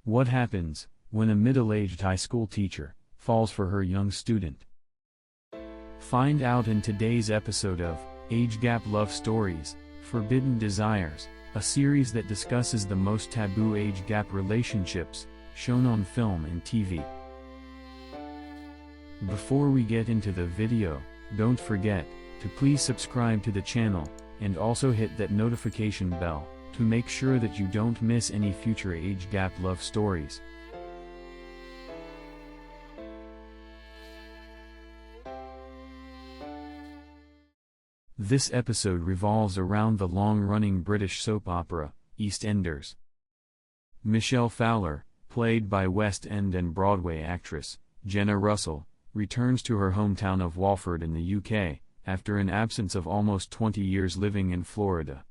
What happens when a middle-aged high school teacher falls for her young student? Find out in today's episode of Age Gap Love Stories, Forbidden Desires, a series that discusses the most taboo age gap relationships shown on film and TV. Before we get into the video, don't forget to please subscribe to the channel, and also hit that notification bell to make sure that you don't miss any future age gap love stories. This episode revolves around the long-running British soap opera, EastEnders. Michelle Fowler, played by West End and Broadway actress Jenna Russell, returns to her hometown of Walford in the UK, after an absence of almost 20 years living in Florida.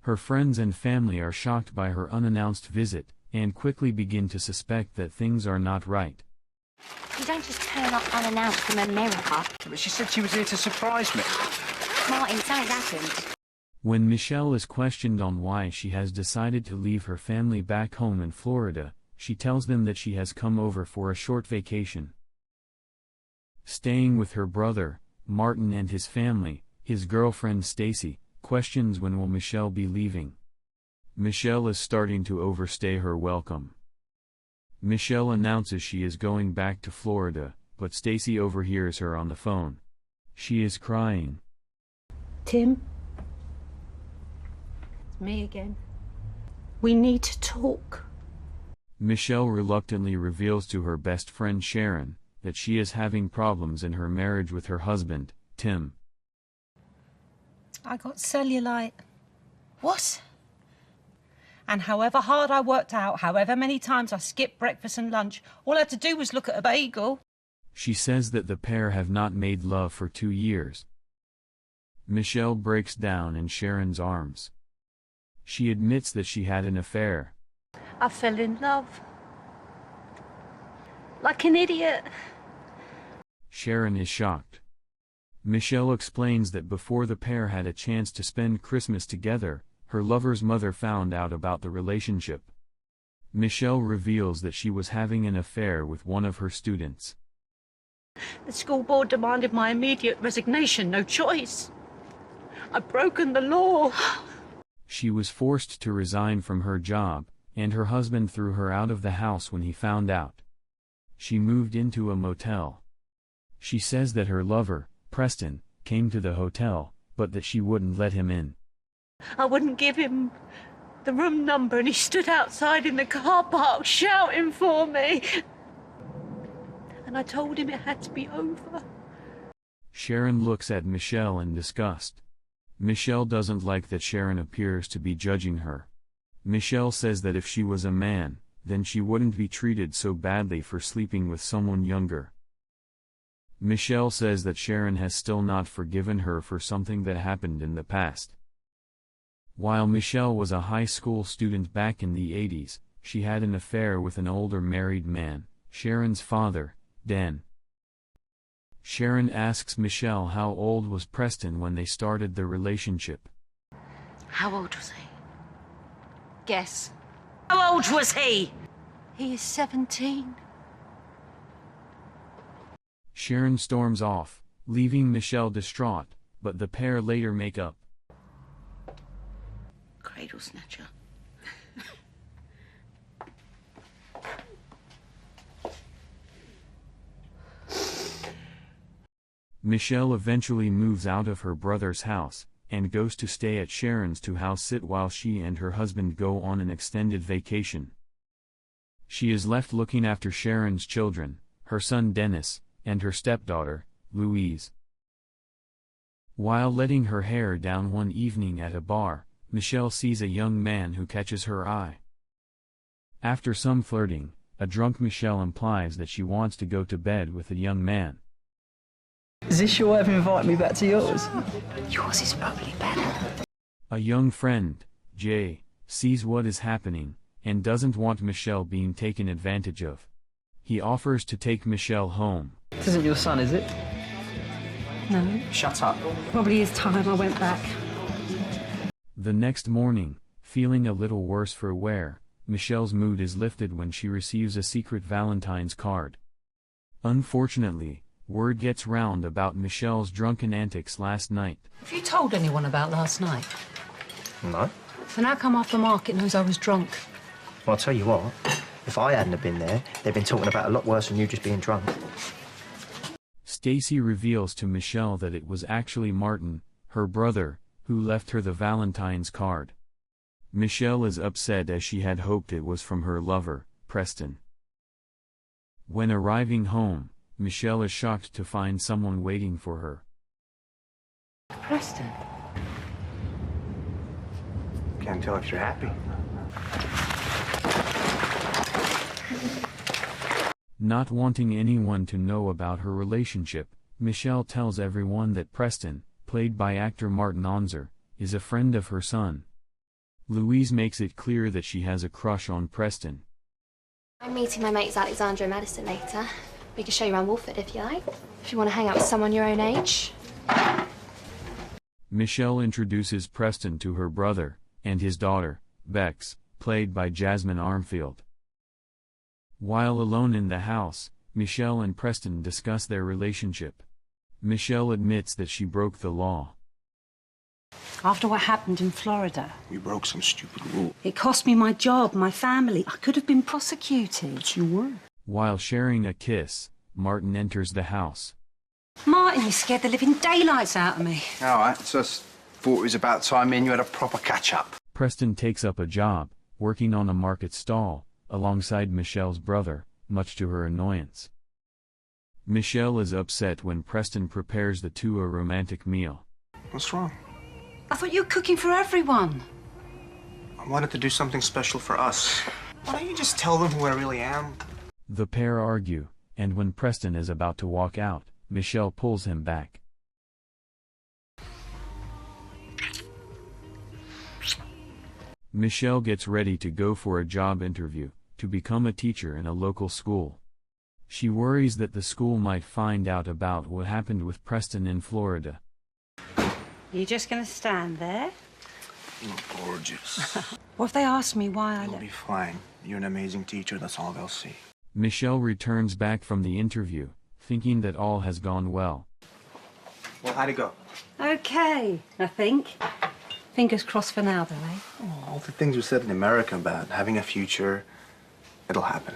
Her friends and family are shocked by her unannounced visit, and quickly begin to suspect that things are not right. You don't just turn up unannounced from America. But she said she was here to surprise me. Martin, something's happened. When Michelle is questioned on why she has decided to leave her family back home in Florida, she tells them that she has come over for a short vacation. Staying with her brother, Martin, and his family, his girlfriend Stacy questions when will Michelle be leaving. Michelle is starting to overstay her welcome. Michelle announces she is going back to Florida, but Stacy overhears her on the phone. She is crying. Tim? It's me again. We need to talk. Michelle reluctantly reveals to her best friend Sharon that she is having problems in her marriage with her husband, Tim. I got cellulite. What? And however hard I worked out, however many times I skipped breakfast and lunch, all I had to do was look at a bagel. She says that the pair have not made love for 2 years. Michelle breaks down in Sharon's arms. She admits that she had an affair. I fell in love. Like an idiot. Sharon is shocked. Michelle explains that before the pair had a chance to spend Christmas together, her lover's mother found out about the relationship. Michelle reveals that she was having an affair with one of her students. The school board demanded my immediate resignation, no choice. I've broken the law. She was forced to resign from her job, and her husband threw her out of the house when he found out. She moved into a motel. She says that her lover, Preston, came to the hotel, but that she wouldn't let him in. I wouldn't give him the room number, and he stood outside in the car park shouting for me. And I told him it had to be over. Sharon looks at Michelle in disgust. Michelle doesn't like that Sharon appears to be judging her. Michelle says that if she was a man, then she wouldn't be treated so badly for sleeping with someone younger. Michelle says that Sharon has still not forgiven her for something that happened in the past. While Michelle was a high school student back in the 80s, she had an affair with an older married man, Sharon's father, Dan. Sharon asks Michelle how old was Preston when they started the relationship. How old was he? Guess. How old was he? He is 17. Sharon storms off, leaving Michelle distraught, but the pair later make up. Cradle snatcher. Michelle eventually moves out of her brother's house, and goes to stay at Sharon's to house sit while she and her husband go on an extended vacation. She is left looking after Sharon's children, her son Dennis, and her stepdaughter, Louise. While letting her hair down one evening at a bar, Michelle sees a young man who catches her eye. After some flirting, a drunk Michelle implies that she wants to go to bed with the young man. Is this your way of inviting me back to yours? Yours is probably better. A young friend, Jay, sees what is happening, and doesn't want Michelle being taken advantage of. He offers to take Michelle home. This isn't your son, is it? No. Shut up. Probably is time I went back. The next morning, feeling a little worse for wear, Michelle's mood is lifted when she receives a secret Valentine's card. Unfortunately, word gets round about Michelle's drunken antics last night. Have you told anyone about last night? No. Then how come half the market knows I was drunk? Well, I'll tell you what, if I hadn't have been there, they'd been talking about a lot worse than you just being drunk. Stacy reveals to Michelle that it was actually Martin, her brother, who left her the Valentine's card. Michelle is upset as she had hoped it was from her lover, Preston. When arriving home, Michelle is shocked to find someone waiting for her. Preston. Can't tell if you're happy. Not wanting anyone to know about her relationship, Michelle tells everyone that Preston, played by actor Martin Anzor, is a friend of her son. Louise makes it clear that she has a crush on Preston. I'm meeting my mates Alexandra and Madison later. We can show you around Walford if you like. If you want to hang out with someone your own age. Michelle introduces Preston to her brother, and his daughter, Bex, played by Jasmine Armfield. While alone in the house, Michelle and Preston discuss their relationship. Michelle admits that she broke the law. After what happened in Florida, We broke some stupid rule. it cost me my job, my family. I could have been prosecuted. But you were. While sharing a kiss, Martin enters the house. Martin, you scared the living daylights out of me. All right, just thought it was about time me and you had a proper catch-up. Preston takes up a job, working on a market stall, alongside Michelle's brother, much to her annoyance. Michelle is upset when Preston prepares the two a romantic meal. What's wrong? I thought you were cooking for everyone. I wanted to do something special for us. Why don't you just tell them who I really am? The pair argue, and when Preston is about to walk out, Michelle pulls him back. Michelle gets ready to go for a job interview, to become a teacher in a local school. She worries that the school might find out about what happened with Preston in Florida. You're just going to stand there? You look gorgeous. What if they ask me why I You'll left? be fine. You're an amazing teacher, that's all they'll see. Michelle returns back from the interview, thinking that all has gone well. Well, how'd it go? Okay, I think. Fingers crossed for now, though, eh? Oh, all the things we said in America about having a future, it'll happen.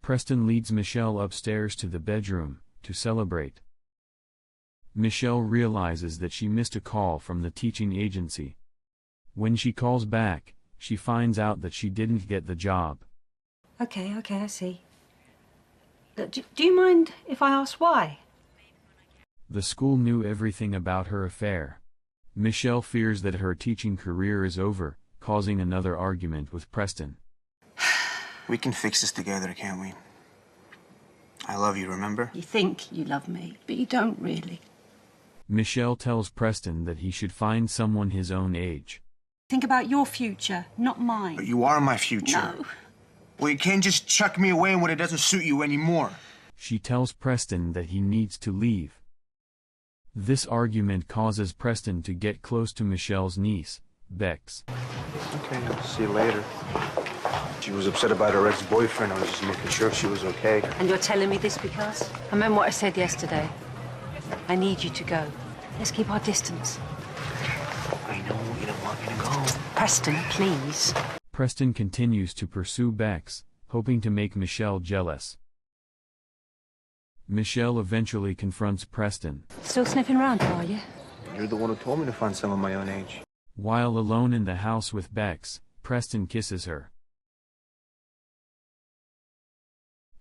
Preston leads Michelle upstairs to the bedroom, to celebrate. Michelle realizes that she missed a call from the teaching agency. When she calls back, she finds out that she didn't get the job. Okay, I see. Do you mind if I ask why? The school knew everything about her affair. Michelle fears that her teaching career is over, causing another argument with Preston. We can fix this together, can't we? I love you, remember? You think you love me, but you don't really. Michelle tells Preston that he should find someone his own age. Think about your future, not mine. But you are my future. No. Well, you can't just chuck me away when it doesn't suit you anymore. She tells Preston that he needs to leave. This argument causes Preston to get close to Michelle's niece, Bex. Okay, I'll see you later. She was upset about her ex-boyfriend. I was just making sure if she was okay. And you're telling me this because? I meant what I said yesterday. I need you to go. Let's keep our distance. I know you don't want me to go. Preston, please. Preston continues to pursue Bex, hoping to make Michelle jealous. Michelle eventually confronts Preston. Still sniffing around, are you? You're the one who told me to find someone my own age. While alone in the house with Bex, Preston kisses her.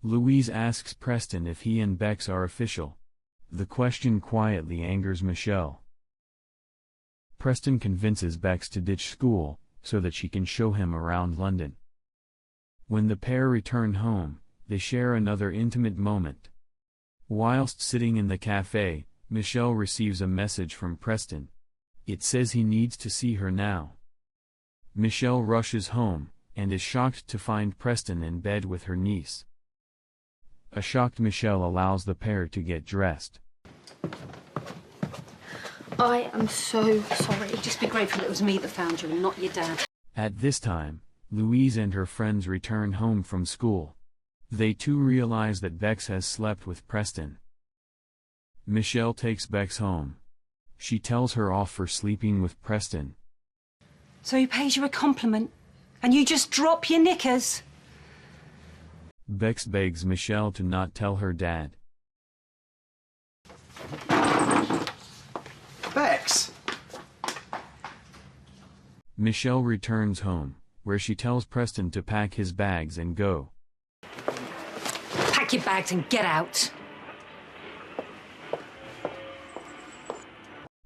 Louise asks Preston if he and Bex are official. The question quietly angers Michelle. Preston convinces Bex to ditch school, so that she can show him around London. When the pair return home, they share another intimate moment. Whilst sitting in the cafe, Michelle receives a message from Preston. It says he needs to see her now. Michelle rushes home, and is shocked to find Preston in bed with her niece. A shocked Michelle allows the pair to get dressed. I am so sorry. Just be grateful it was me that found you and not your dad. At this time, Louise and her friends return home from school. They too realize that Bex has slept with Preston. Michelle takes Bex home. She tells her off for sleeping with Preston. So he pays you a compliment, and you just drop your knickers? Bex begs Michelle to not tell her dad. Bex! Michelle returns home, where she tells Preston to pack his bags and go. Pack your bags and get out.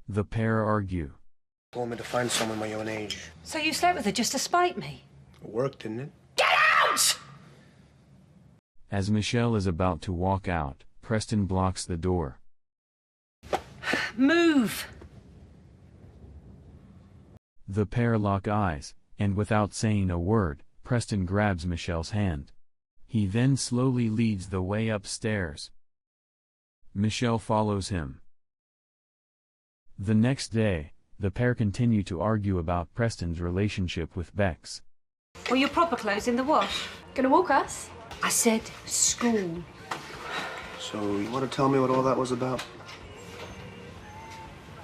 The pair argue. Told me to find someone my own age. So you slept with her just to spite me? It worked, didn't it? Get out! As Michelle is about to walk out, Preston blocks the door. Move! The pair lock eyes, and without saying a word, Preston grabs Michelle's hand. He then slowly leads the way upstairs. Michelle follows him. The next day, the pair continue to argue about Preston's relationship with Bex. Well, your proper clothes in the wash. Gonna walk us? I said school. So, you want to tell me what all that was about?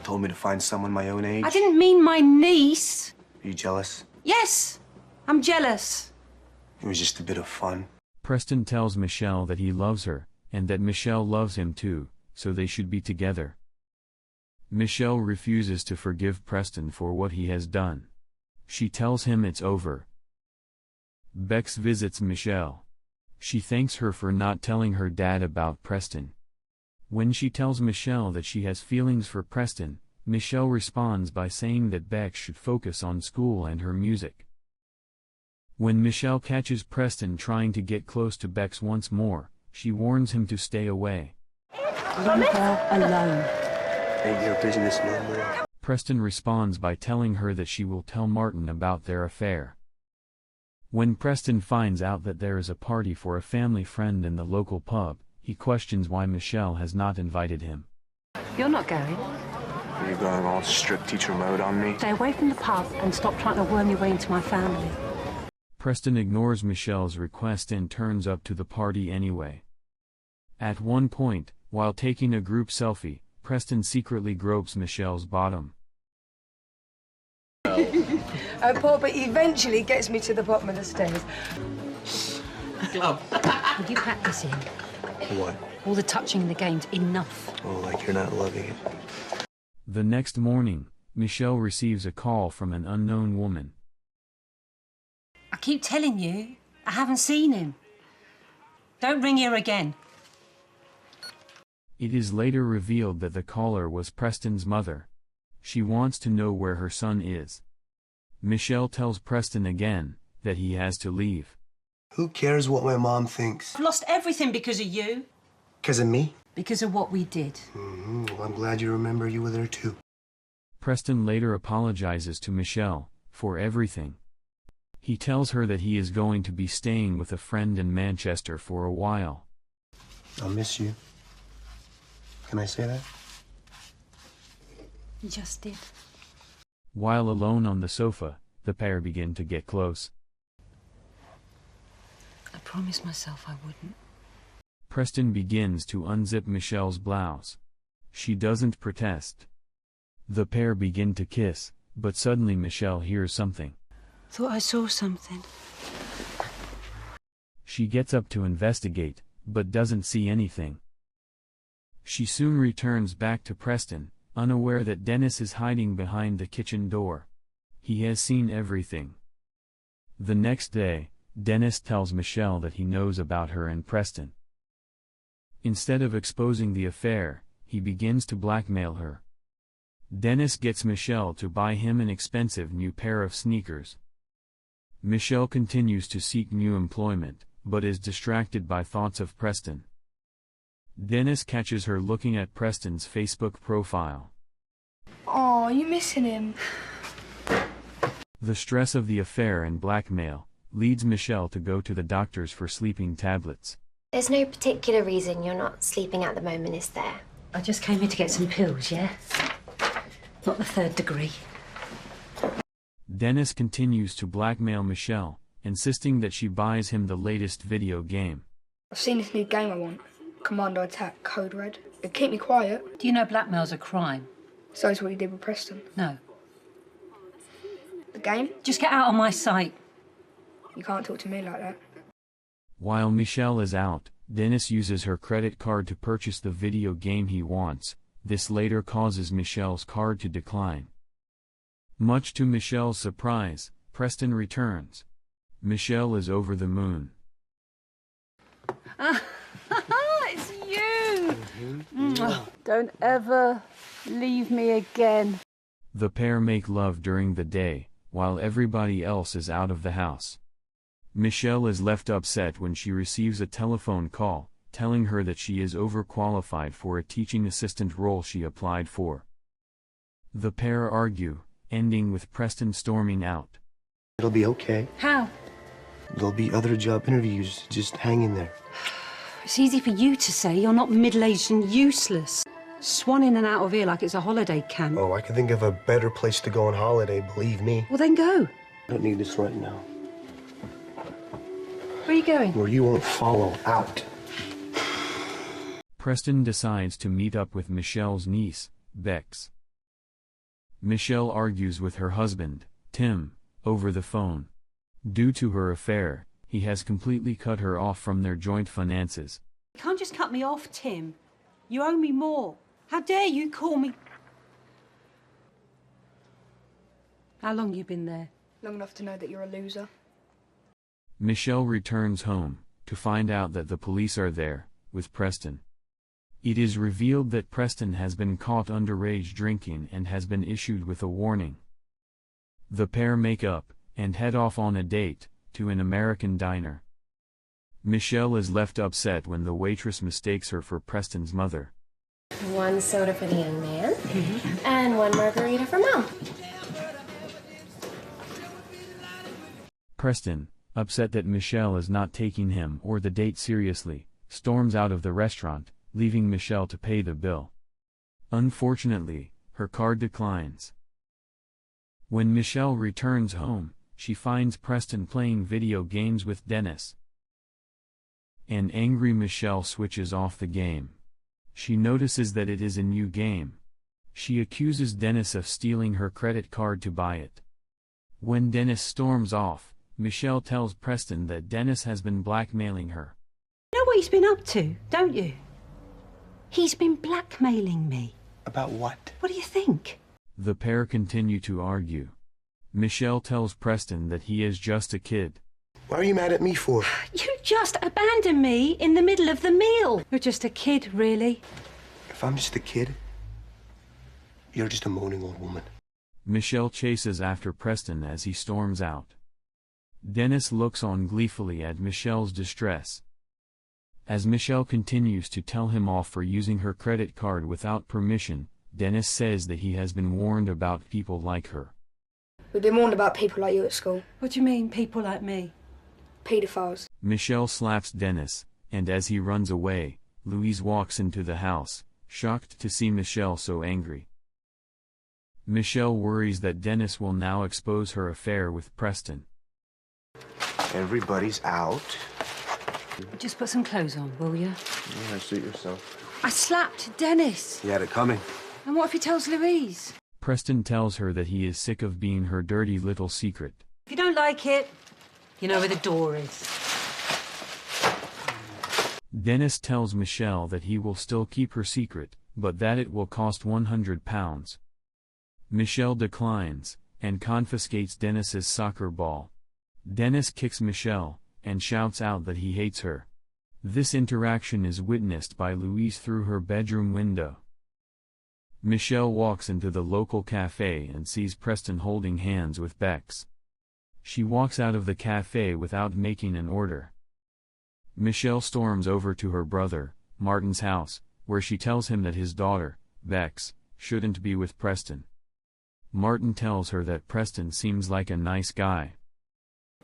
Told me to find someone my own age. I didn't mean my niece. Are you jealous? Yes, I'm jealous. It was just a bit of fun. Preston tells Michelle that he loves her, and that Michelle loves him too, so they should be together. Michelle refuses to forgive Preston for what he has done. She tells him it's over. Bex visits Michelle. She thanks her for not telling her dad about Preston. When she tells Michelle that she has feelings for Preston, Michelle responds by saying that Bex should focus on school and her music. When Michelle catches Preston trying to get close to Bex once more, she warns him to stay away. Leave her alone. Ain't your business no more. Preston responds by telling her that she will tell Martin about their affair. When Preston finds out that there is a party for a family friend in the local pub, he questions why Michelle has not invited him. You're not going. Are you going all strict teacher mode on me? Stay away from the pub and stop trying to worm your way into my family. Preston ignores Michelle's request and turns up to the party anyway. At one point, while taking a group selfie, Preston secretly gropes Michelle's bottom. Papa eventually gets me to the bottom of the stairs. Would you pack this in? What? All the touching in the game's enough. Oh, like you're not loving it. The next morning, Michelle receives a call from an unknown woman. I keep telling you, I haven't seen him. Don't ring here again. It is later revealed that the caller was Preston's mother. She wants to know where her son is. Michelle tells Preston again that he has to leave. Who cares what my mom thinks? I've lost everything because of you. Because of me? Because of what we did. Well, I'm glad you remember you were there too. Preston later apologizes to Michelle for everything. He tells her that he is going to be staying with a friend in Manchester for a while. I'll miss you. Can I say that? You just did. While alone on the sofa, the pair begin to get close. I promised myself I wouldn't. Preston begins to unzip Michelle's blouse. She doesn't protest. The pair begin to kiss, but suddenly Michelle hears something. Thought I saw something. She gets up to investigate, but doesn't see anything. She soon returns back to Preston, unaware that Dennis is hiding behind the kitchen door. He has seen everything. The next day, Dennis tells Michelle that he knows about her and Preston. Instead of exposing the affair, he begins to blackmail her. Dennis gets Michelle to buy him an expensive new pair of sneakers. Michelle continues to seek new employment, but is distracted by thoughts of Preston. Dennis catches her looking at Preston's Facebook profile. Oh, you missing him? The stress of the affair and blackmail leads Michelle to go to the doctors for sleeping tablets. There's no particular reason you're not sleeping at the moment, is there? I just came here to get some pills, yeah? Not the third degree. Dennis continues to blackmail Michelle, insisting that she buys him the latest video game. I've seen this new game I want. Commando Attack, Code Red. It'd keep me quiet. Do you know blackmail's a crime? So is what he did with Preston. No. The game? Just get out of my sight. You can't talk to me like that. While Michelle is out, Dennis uses her credit card to purchase the video game he wants. This later causes Michelle's card to decline. Much to Michelle's surprise, Preston returns. Michelle is over the moon. It's you! Don't ever leave me again. The pair make love during the day, while everybody else is out of the house. Michelle is left upset when she receives a telephone call, telling her that she is overqualified for a teaching assistant role she applied for. The pair argue, ending with Preston storming out. It'll be okay. How? There'll be other job interviews. Just hang in there. It's easy for you to say. You're not middle-aged and useless. Swan in and out of here like it's a holiday camp. Oh, I can think of a better place to go on holiday, believe me. Well, then go. I don't need this right now. Where are you going? Where you won't follow out. Preston decides to meet up with Michelle's niece, Bex. Michelle argues with her husband, Tim, over the phone. Due to her affair, he has completely cut her off from their joint finances. You can't just cut me off, Tim. You owe me more. How dare you call me... How long you been there? Long enough to know that you're a loser. Michelle returns home, to find out that the police are there, with Preston. It is revealed that Preston has been caught underage drinking and has been issued with a warning. The pair make up, and head off on a date, to an American diner. Michelle is left upset when the waitress mistakes her for Preston's mother. 1 soda for the young man, and 1 margarita for Mom. Preston, upset that Michelle is not taking him or the date seriously, storms out of the restaurant, leaving Michelle to pay the bill. Unfortunately, her card declines. When Michelle returns home, she finds Preston playing video games with Dennis. An angry Michelle switches off the game. She notices that it is a new game. She accuses Dennis of stealing her credit card to buy it. When Dennis storms off, Michelle tells Preston that Dennis has been blackmailing her. You know what he's been up to, don't you? He's been blackmailing me. About what? What do you think? The pair continue to argue. Michelle tells Preston that he is just a kid. What are you mad at me for? You just abandoned me in the middle of the meal. You're just a kid, really. If I'm just a kid, you're just a moaning old woman. Michelle chases after Preston as he storms out. Dennis looks on gleefully at Michelle's distress. As Michelle continues to tell him off for using her credit card without permission, Dennis says that he has been warned about people like her. We've been warned about people like you at school. What do you mean, people like me? Paedophiles. Michelle slaps Dennis, and as he runs away, Louise walks into the house, shocked to see Michelle so angry. Michelle worries that Dennis will now expose her affair with Preston. Everybody's out. Just put some clothes on, will you? Yeah, suit yourself. I slapped Dennis. You had it coming. And what if he tells Louise? Preston tells her that he is sick of being her dirty little secret. If you don't like it, you know where the door is. Dennis tells Michelle that he will still keep her secret, but that it will cost £100. Michelle declines, and confiscates Dennis's soccer ball. Dennis kicks Michelle, and shouts out that he hates her. This interaction is witnessed by Louise through her bedroom window. Michelle walks into the local cafe and sees Preston holding hands with Bex. She walks out of the cafe without making an order. Michelle storms over to her brother, Martin's house, where she tells him that his daughter, Bex, shouldn't be with Preston. Martin tells her that Preston seems like a nice guy.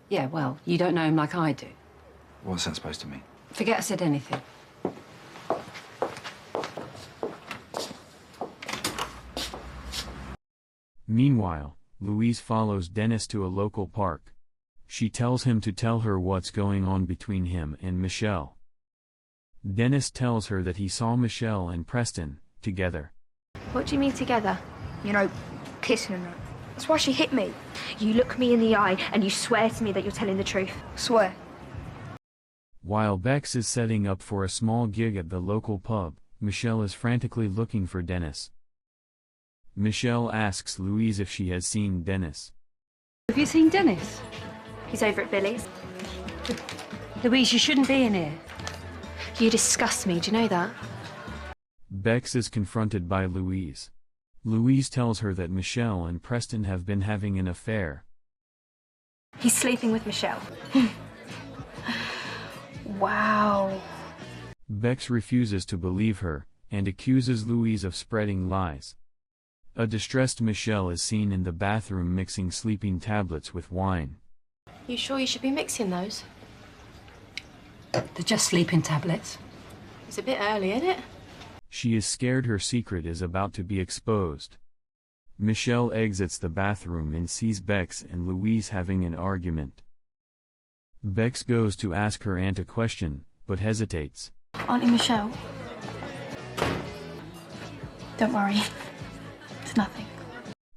Yeah, well, you don't know him like I do. What's that supposed to mean? Forget I said anything. Meanwhile, Louise follows Dennis to a local park. She tells him to tell her what's going on between him and Michelle. Dennis tells her that he saw Michelle and Preston together. What do you mean together? You know, kissing and that. That's why she hit me. You look me in the eye and you swear to me that you're telling the truth. Swear. While Bex is setting up for a small gig at the local pub, Michelle is frantically looking for Dennis. Michelle asks Louise if she has seen Dennis. Have you seen Dennis? He's over at Billy's. Louise, you shouldn't be in here. You disgust me, do you know that? Bex is confronted by Louise. Louise tells her that Michelle and Preston have been having an affair. He's sleeping with Michelle. Wow. Bex refuses to believe her, and accuses Louise of spreading lies. A distressed Michelle is seen in the bathroom mixing sleeping tablets with wine. You sure you should be mixing those? They're just sleeping tablets. It's a bit early, isn't it? She is scared her secret is about to be exposed. Michelle exits the bathroom and sees Bex and Louise having an argument. Bex goes to ask her aunt a question, but hesitates. Auntie Michelle. Don't worry. It's nothing.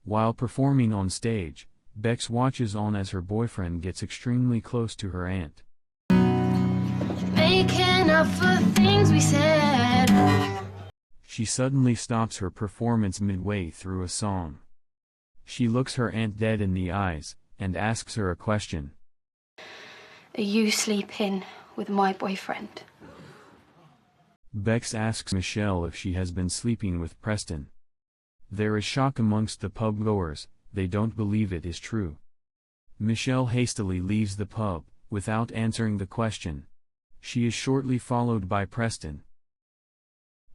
While performing on stage, Bex watches on as her boyfriend gets extremely close to her aunt. Making up for things we said. She suddenly stops her performance midway through a song. She looks her aunt dead in the eyes, and asks her a question. Are you sleeping with my boyfriend? Bex asks Michelle if she has been sleeping with Preston. There is shock amongst the pub goers, they don't believe it is true. Michelle hastily leaves the pub, without answering the question. She is shortly followed by Preston.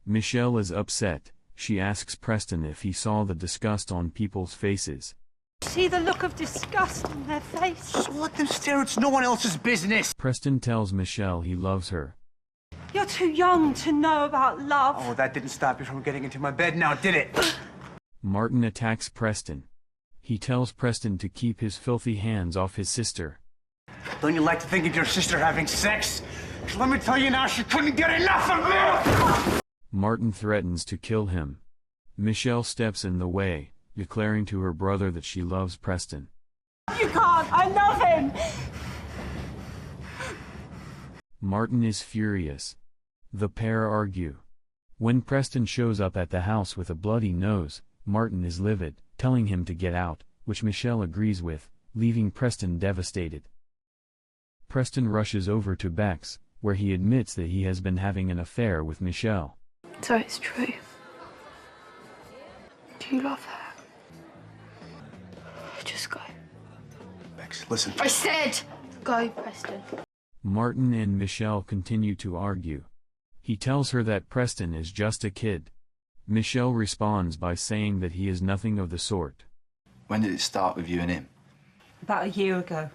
Michelle is upset. She asks Preston if he saw the disgust on people's faces. See the look of disgust on their face? Just let them stare. It's no one else's business. Preston tells Michelle he loves her. You're too young to know about love. Oh, that didn't stop you from getting into my bed now, did it? Martin attacks Preston. He tells Preston to keep his filthy hands off his sister. Don't you like to think of your sister having sex? 'Cause let me tell you now, she couldn't get enough of me! Martin threatens to kill him. Michelle steps in the way, declaring to her brother that she loves Preston. You can't. I love him. Martin is furious. The pair argue. When Preston shows up at the house with a bloody nose, Martin is livid, telling him to get out, which Michelle agrees with, leaving Preston devastated. Preston rushes over to Bex, where he admits that he has been having an affair with Michelle. So it's true. Do you love her? Just go. Bex, listen. I said go, Preston. Martin and Michelle continue to argue. He tells her that Preston is just a kid. Michelle responds by saying that he is nothing of the sort. When did it start with you and him? About a year ago.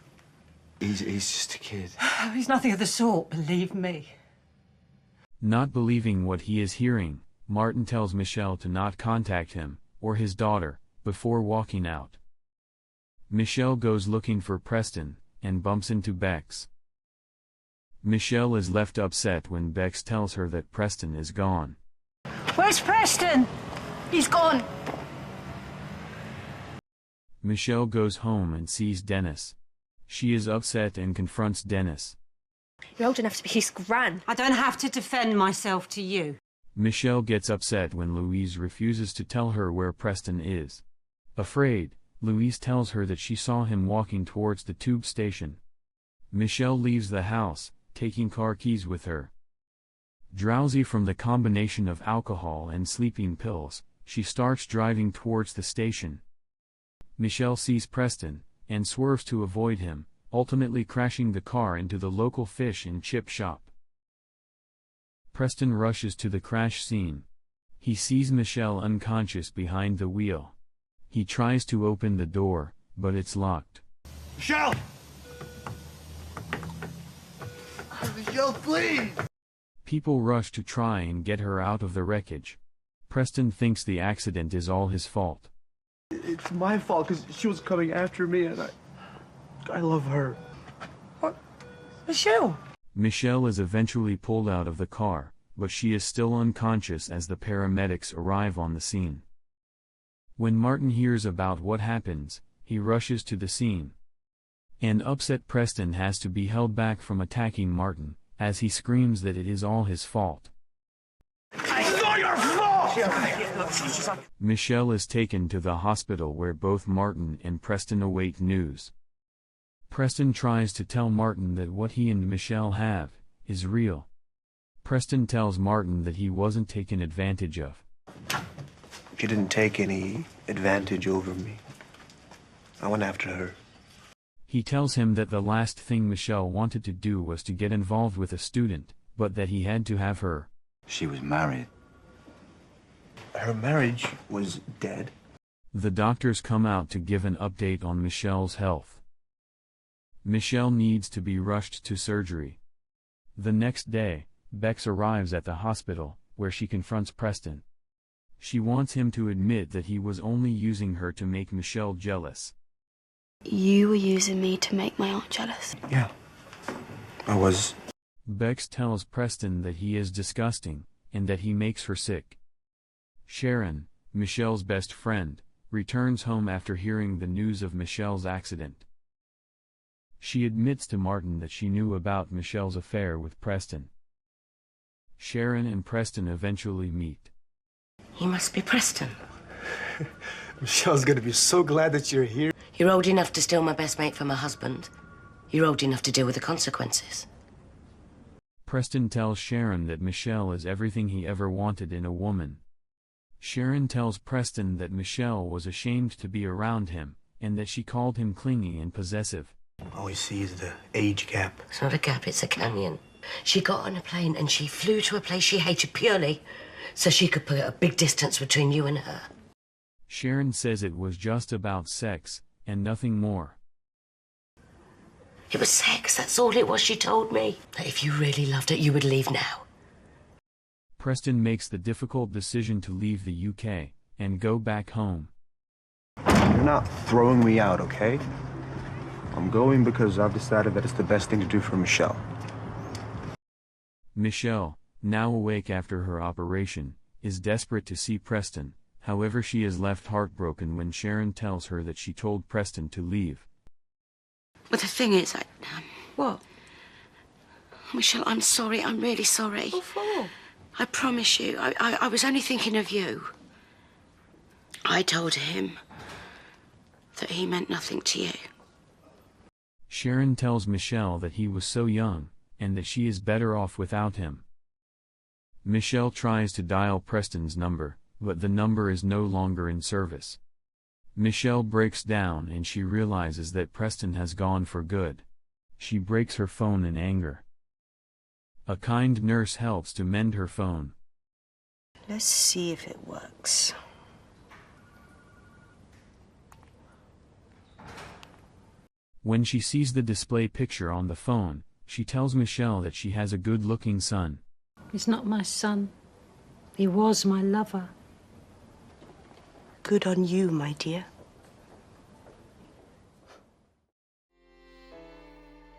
He's just a kid. He's nothing of the sort, believe me. Not believing what he is hearing, Martin tells Michelle to not contact him, or his daughter, before walking out. Michelle goes looking for Preston, and bumps into Bex. Michelle is left upset when Bex tells her that Preston is gone. Where's Preston? He's gone. Michelle goes home and sees Dennis. She is upset and confronts Dennis. You're old enough to be his gran. I don't have to defend myself to you. Michelle gets upset when Louise refuses to tell her where Preston is. Afraid, Louise tells her that she saw him walking towards the tube station. Michelle leaves the house, taking car keys with her. Drowsy from the combination of alcohol and sleeping pills, she starts driving towards the station. Michelle sees Preston, and swerves to avoid him, ultimately crashing the car into the local fish and chip shop. Preston rushes to the crash scene. He sees Michelle unconscious behind the wheel. He tries to open the door, but it's locked. Michelle! Michelle, please! People rush to try and get her out of the wreckage. Preston thinks the accident is all his fault. It's my fault because she was coming after me and I love her. What? Michelle? Michelle is eventually pulled out of the car, but she is still unconscious as the paramedics arrive on the scene. When Martin hears about what happens, he rushes to the scene. An upset Preston has to be held back from attacking Martin, as he screams that it is all his fault. It's not your fault! Michelle is taken to the hospital where both Martin and Preston await news. Preston tries to tell Martin that what he and Michelle have is real. Preston tells Martin that he wasn't taken advantage of. She didn't take any advantage over me. I went after her. He tells him that the last thing Michelle wanted to do was to get involved with a student, but that he had to have her. She was married. Her marriage was dead. The doctors come out to give an update on Michelle's health. Michelle needs to be rushed to surgery. The next day, Bex arrives at the hospital, where she confronts Preston. She wants him to admit that he was only using her to make Michelle jealous. You were using me to make my aunt jealous. Yeah, I was. Bex tells Preston that he is disgusting, and that he makes her sick. Sharon, Michelle's best friend, returns home after hearing the news of Michelle's accident. She admits to Martin that she knew about Michelle's affair with Preston. Sharon and Preston eventually meet. He must be Preston. Michelle's gonna be so glad that you're here. You're old enough to steal my best mate from my husband. You're old enough to deal with the consequences. Preston tells Sharon that Michelle is everything he ever wanted in a woman. Sharon tells Preston that Michelle was ashamed to be around him, and that she called him clingy and possessive. All we see is the age gap. It's not a gap, it's a canyon. She got on a plane and she flew to a place she hated purely so she could put a big distance between you and her. Sharon says it was just about sex, and nothing more. It was sex, that's all it was, she told me. That if you really loved it, you would leave now. Preston makes the difficult decision to leave the UK, and go back home. You're not throwing me out, okay? I'm going because I've decided that it's the best thing to do for Michelle. Michelle, now awake after her operation, is desperate to see Preston. However, she is left heartbroken when Sharon tells her that she told Preston to leave. But the thing is, What? Michelle, I'm sorry, I'm really sorry. What for? I promise you, I was only thinking of you. I told him that he meant nothing to you. Sharon tells Michelle that he was so young, and that she is better off without him. Michelle tries to dial Preston's number, but the number is no longer in service. Michelle breaks down and she realizes that Preston has gone for good. She breaks her phone in anger. A kind nurse helps to mend her phone. Let's see if it works. When she sees the display picture on the phone, she tells Michelle that she has a good-looking son. He's not my son. He was my lover. Good on you, my dear.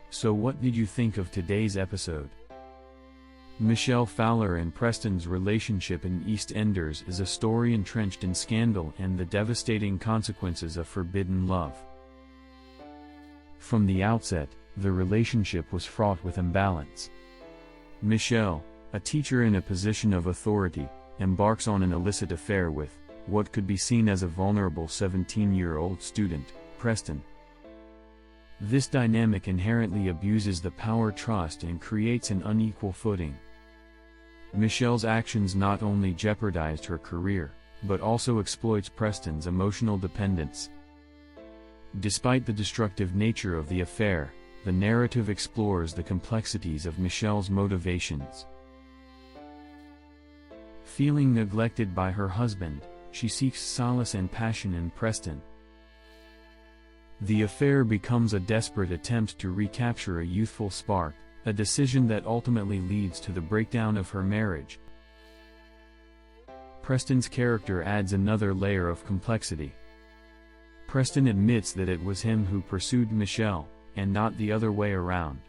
So what did you think of today's episode? Michelle Fowler and Preston's relationship in EastEnders is a story entrenched in scandal and the devastating consequences of forbidden love. From the outset, the relationship was fraught with imbalance. Michelle, a teacher in a position of authority, embarks on an illicit affair with what could be seen as a vulnerable 17-year-old student, Preston. This dynamic inherently abuses the power trust and creates an unequal footing. Michelle's actions not only jeopardized her career, but also exploits Preston's emotional dependence. Despite the destructive nature of the affair, the narrative explores the complexities of Michelle's motivations. Feeling neglected by her husband, she seeks solace and passion in Preston. The affair becomes a desperate attempt to recapture a youthful spark, a decision that ultimately leads to the breakdown of her marriage. Preston's character adds another layer of complexity. Preston admits that it was him who pursued Michelle, and not the other way around.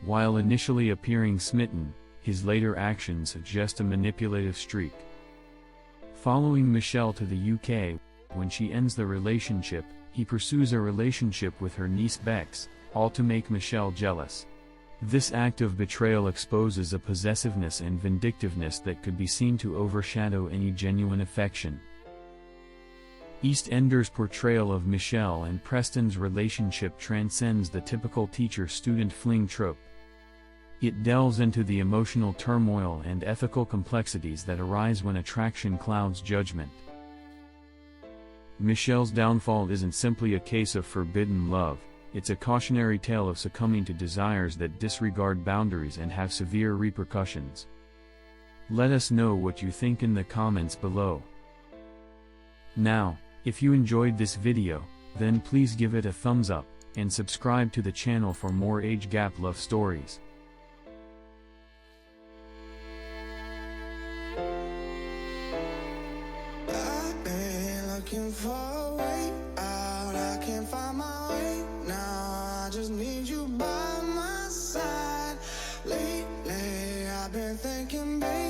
While initially appearing smitten, his later actions suggest a manipulative streak. Following Michelle to the UK, when she ends the relationship, he pursues a relationship with her niece Bex, all to make Michelle jealous. This act of betrayal exposes a possessiveness and vindictiveness that could be seen to overshadow any genuine affection. EastEnders' portrayal of Michelle and Preston's relationship transcends the typical teacher-student fling trope. It delves into the emotional turmoil and ethical complexities that arise when attraction clouds judgment. Michelle's downfall isn't simply a case of forbidden love, it's a cautionary tale of succumbing to desires that disregard boundaries and have severe repercussions. Let us know what you think in the comments below. Now, if you enjoyed this video, then please give it a thumbs up, and subscribe to the channel for more age gap love stories. Looking for a way out, I can't find my way now. I just need you by my side. Lately, I've been thinking, baby.